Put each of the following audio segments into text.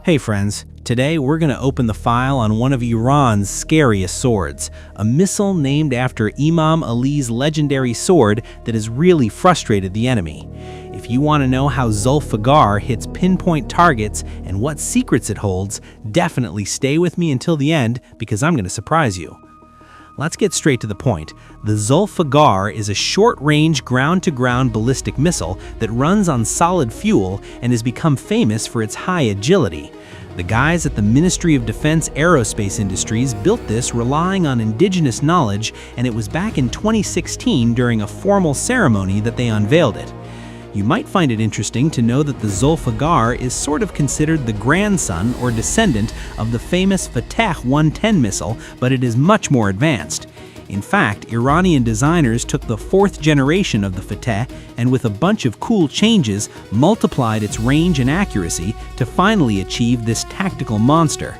Hey friends, today we're going to open the file on one of Iran's scariest swords, a missile named after Imam Ali's legendary sword that has really frustrated the enemy. If you want to know how Zulfiqar hits pinpoint targets and what secrets it holds, definitely stay with me until the end because I'm going to surprise you. Let's get straight to the point. The Zulfiqar is a short-range ground-to-ground ballistic missile that runs on solid fuel and has become famous for its high agility. The guys at the Ministry of Defense Aerospace Industries built this relying on indigenous knowledge, and it was back in 2016 during a formal ceremony that they unveiled it. You might find it interesting to know that the Zulfiqar is sort of considered the grandson or descendant of the famous Fateh 110 missile, but it is much more advanced. In fact, Iranian designers took the fourth generation of the Fateh and with a bunch of cool changes multiplied its range and accuracy to finally achieve this tactical monster.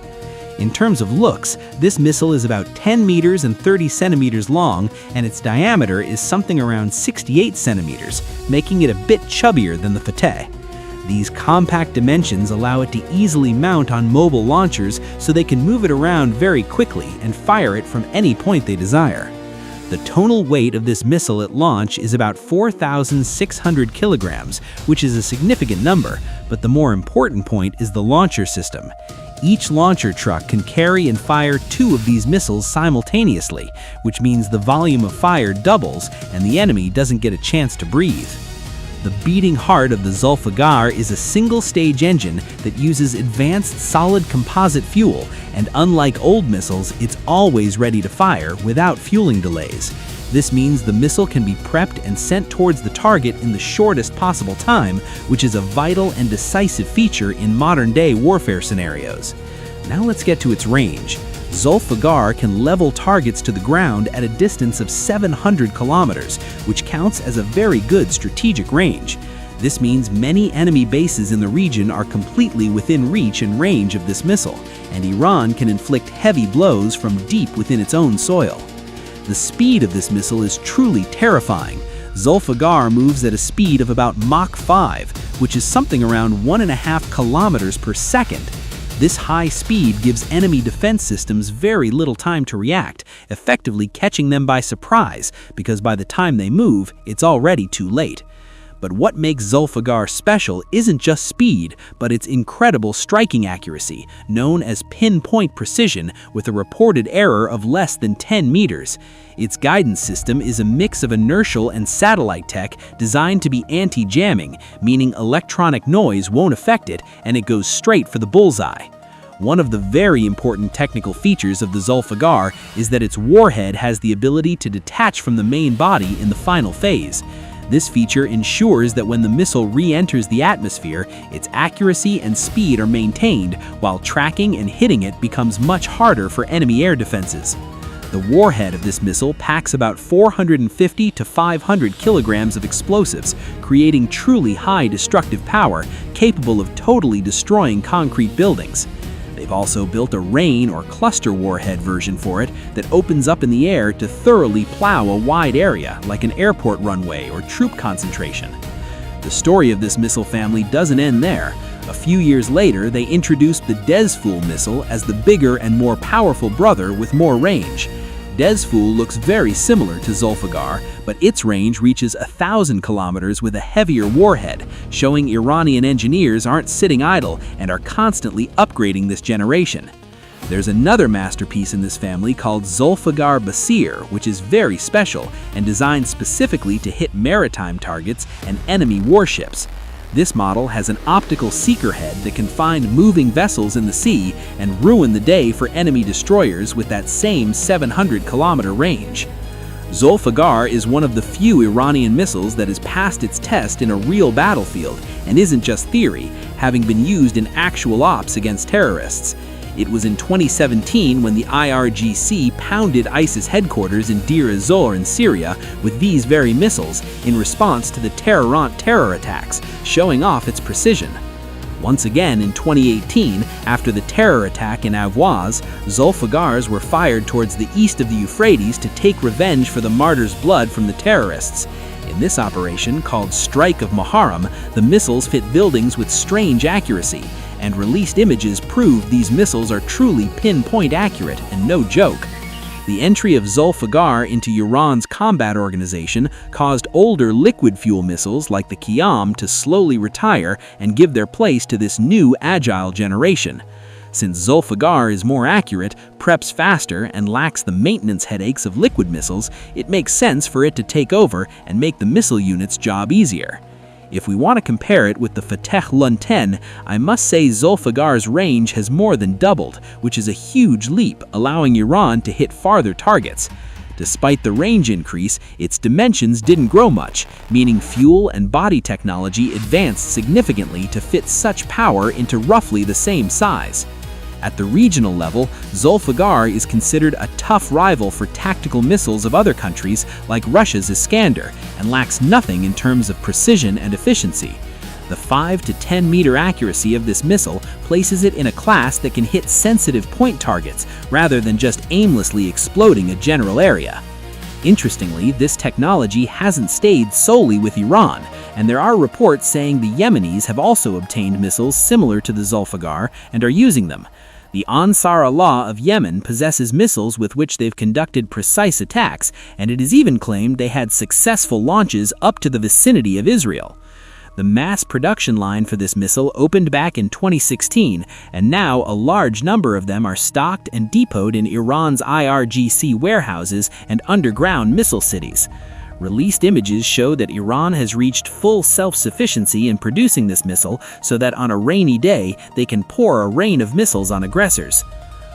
In terms of looks, this missile is about 10 meters and 30 centimeters long, and its diameter is something around 68 centimeters, making it a bit chubbier than the Fateh. These compact dimensions allow it to easily mount on mobile launchers so they can move it around very quickly and fire it from any point they desire. The total weight of this missile at launch is about 4,600 kilograms, which is a significant number, but the more important point is the launcher system. Each launcher truck can carry and fire 2 of these missiles simultaneously, which means the volume of fire doubles and the enemy doesn't get a chance to breathe. The beating heart of the Zulfiqar is a single-stage engine that uses advanced solid composite fuel, and unlike old missiles, it's always ready to fire without fueling delays. This means the missile can be prepped and sent towards the target in the shortest possible time, which is a vital and decisive feature in modern-day warfare scenarios. Now let's get to its range. Zulfiqar can level targets to the ground at a distance of 700 kilometers, which counts as a very good strategic range. This means many enemy bases in the region are completely within reach and range of this missile, and Iran can inflict heavy blows from deep within its own soil. The speed of this missile is truly terrifying. Zulfiqar moves at a speed of about Mach 5, which is something around 1.5 kilometers per second. This high speed gives enemy defense systems very little time to react, effectively catching them by surprise, because by the time they move, it's already too late. But what makes Zulfiqar special isn't just speed, but its incredible striking accuracy, known as pinpoint precision, with a reported error of less than 10 meters. Its guidance system is a mix of inertial and satellite tech designed to be anti-jamming, meaning electronic noise won't affect it and it goes straight for the bullseye. One of the very important technical features of the Zulfiqar is that its warhead has the ability to detach from the main body in the final phase. This feature ensures that when the missile re-enters the atmosphere, its accuracy and speed are maintained, while tracking and hitting it becomes much harder for enemy air defenses. The warhead of this missile packs about 450 to 500 kilograms of explosives, creating truly high destructive power, capable of totally destroying concrete buildings. They've also built a rain or cluster warhead version for it that opens up in the air to thoroughly plow a wide area, like an airport runway or troop concentration. The story of this missile family doesn't end there. A few years later, they introduced the Dezful missile as the bigger and more powerful brother with more range. Dezful looks very similar to Zulfiqar, but its range reaches 1,000 kilometers with a heavier warhead, showing Iranian engineers aren't sitting idle and are constantly upgrading this generation. There's another masterpiece in this family called Zulfiqar Basir, which is very special and designed specifically to hit maritime targets and enemy warships. This model has an optical seeker head that can find moving vessels in the sea and ruin the day for enemy destroyers with that same 700-kilometer range. Zulfiqar is one of the few Iranian missiles that has passed its test in a real battlefield and isn't just theory, having been used in actual ops against terrorists. It was in 2017 when the IRGC pounded ISIS headquarters in Deir ez-Zor in Syria with these very missiles in response to the Tehran terror attacks, showing off its precision. Once again in 2018, after the terror attack in Ahvaz, Zulfiqars were fired towards the east of the Euphrates to take revenge for the martyrs' blood from the terrorists. In this operation, called Strike of Muharram, the missiles hit buildings with strange accuracy, and released images prove these missiles are truly pinpoint accurate and no joke. The entry of Zulfiqar into Iran's combat organization caused older liquid fuel missiles like the Qiyam to slowly retire and give their place to this new agile generation. Since Zulfiqar is more accurate, preps faster, and lacks the maintenance headaches of liquid missiles, it makes sense for it to take over and make the missile unit's job easier. If we want to compare it with the Fateh Lun 10, I must say Zulfiqar's range has more than doubled, which is a huge leap, allowing Iran to hit farther targets. Despite the range increase, its dimensions didn't grow much, meaning fuel and body technology advanced significantly to fit such power into roughly the same size. At the regional level, Zulfiqar is considered a tough rival for tactical missiles of other countries like Russia's Iskander, and lacks nothing in terms of precision and efficiency. The 5 to 10 meter accuracy of this missile places it in a class that can hit sensitive point targets rather than just aimlessly exploding a general area. Interestingly, this technology hasn't stayed solely with Iran, and there are reports saying the Yemenis have also obtained missiles similar to the Zulfiqar and are using them. The Ansar Allah of Yemen possesses missiles with which they've conducted precise attacks, and it is even claimed they had successful launches up to the vicinity of Israel. The mass production line for this missile opened back in 2016, and now a large number of them are stocked and depoted in Iran's IRGC warehouses and underground missile cities. Released images show that Iran has reached full self-sufficiency in producing this missile so that on a rainy day they can pour a rain of missiles on aggressors.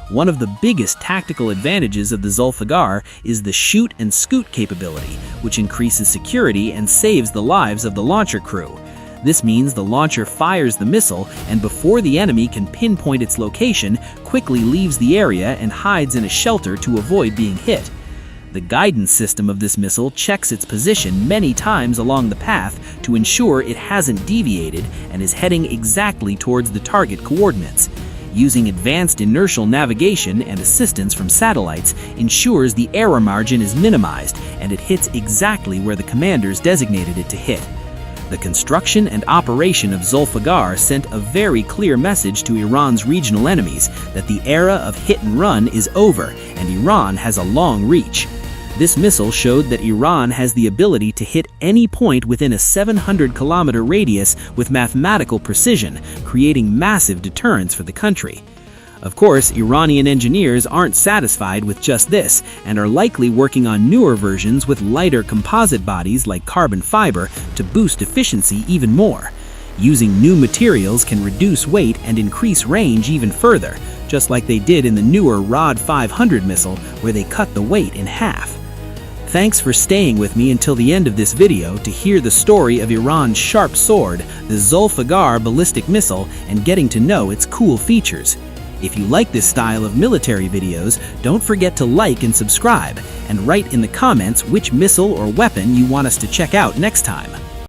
One of the biggest tactical advantages of the Zulfiqar is the shoot and scoot capability, which increases security and saves the lives of the launcher crew. This means the launcher fires the missile and before the enemy can pinpoint its location, quickly leaves the area and hides in a shelter to avoid being hit. The guidance system of this missile checks its position many times along the path to ensure it hasn't deviated and is heading exactly towards the target coordinates. Using advanced inertial navigation and assistance from satellites ensures the error margin is minimized and it hits exactly where the commanders designated it to hit. The construction and operation of Zulfiqar sent a very clear message to Iran's regional enemies that the era of hit and run is over and Iran has a long reach. This missile showed that Iran has the ability to hit any point within a 700-kilometer radius with mathematical precision, creating massive deterrence for the country. Of course, Iranian engineers aren't satisfied with just this and are likely working on newer versions with lighter composite bodies like carbon fiber to boost efficiency even more. Using new materials can reduce weight and increase range even further, just like they did in the newer Rod 500 missile where they cut the weight in half. Thanks for staying with me until the end of this video to hear the story of Iran's sharp sword, the Zulfiqar ballistic missile, and getting to know its cool features. If you like this style of military videos, don't forget to like and subscribe, and write in the comments which missile or weapon you want us to check out next time.